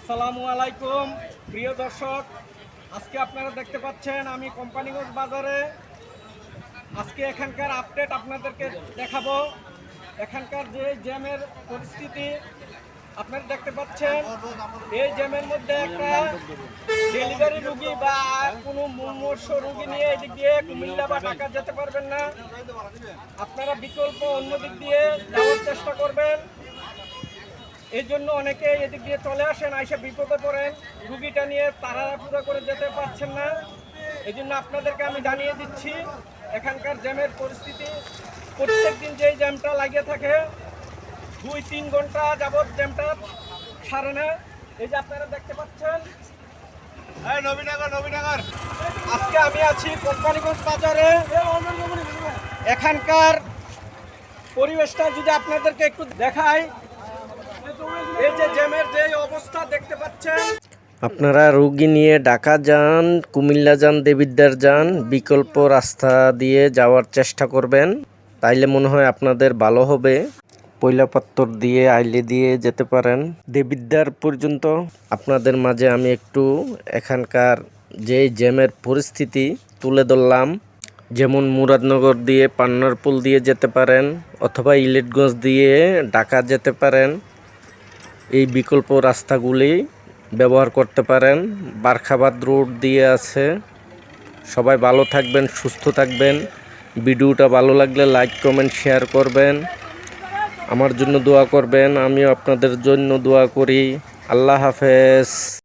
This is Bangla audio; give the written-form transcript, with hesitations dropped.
আসসালামু আলাইকুম প্রিয় দর্শক, আজকে আপনারা দেখতে পাচ্ছেন আমি কোম্পানিগঞ্জ বাজারে। আজকে এখানকার আপডেট আপনাদেরকে দেখাবো। এখানকার যে জ্যামের পরিস্থিতি আপনারা দেখতে পাচ্ছেন, এই জ্যামের মধ্যে একটা ডেলিভারি রুগী বা কোনো মুমূর্ষ রুগী নিয়ে এদিক দিয়ে কুমিল্লা বা ঢাকা যেতে পারবেন না। আপনারা বিকল্প অন্য দিক দিয়ে যাওয়ার চেষ্টা করবেন। এই জন্য অনেকে এদিক দিয়ে চলে আসেন, আইসা বিপদে পড়েন, রুগীটা নিয়ে তাড়াহুড়ো করে যেতে পারছেন না। এই জন্য আপনাদেরকে আমি জানিয়ে দিচ্ছি এখানকার জ্যামের পরিস্থিতি। প্রত্যেক দিন যেই জ্যামটা লাগিয়ে থাকে 2-3 ঘন্টা যাবৎ জ্যামটা সারে না। এই যে আপনারা দেখতে পাচ্ছেন, আজকে আমি আছি কোম্পানিগঞ্জ বাজারে। এখানকার পরিবেশটা যদি আপনাদেরকে একটু দেখাই, এই যে জ্যামের যে অবস্থা দেখতে পাচ্ছেন। আপনারা রোগী নিয়ে ঢাকা যান, কুমিল্লা যান, দেবিদ্বার যান, বিকল্প রাস্তা দিয়ে যাওয়ার চেষ্টা করবেন, তাইলে মনে হয় আপনাদের ভালো হবে। পৈলাপাত্তর দিয়ে আইলে দিয়ে যেতে পারেন দেবিদ্বার পর্যন্ত। আপনাদের মাঝে আমি একটু এখানকার যে জ্যামের পরিস্থিতি তুলে ধরলাম। যেমন মুরাদনগর দিয়ে পান্নারপুল দিয়ে যেতে পারেন, অথবা ইলিটগঞ্জ দিয়ে ঢাকা যেতে পারেন। এই বিকল্প রাস্তাগুলি ব্যবহার করতে পারেন। বারখাবাদ রোড দিয়ে আছে। সবাই ভালো থাকবেন, সুস্থ থাকবেন। ভিডিওটা ভালো লাগলে লাইক, কমেন্ট, শেয়ার করবেন। আমার জন্য দোয়া করবেন, আমিও আপনাদের জন্য দোয়া করি। আল্লাহ হাফেজ।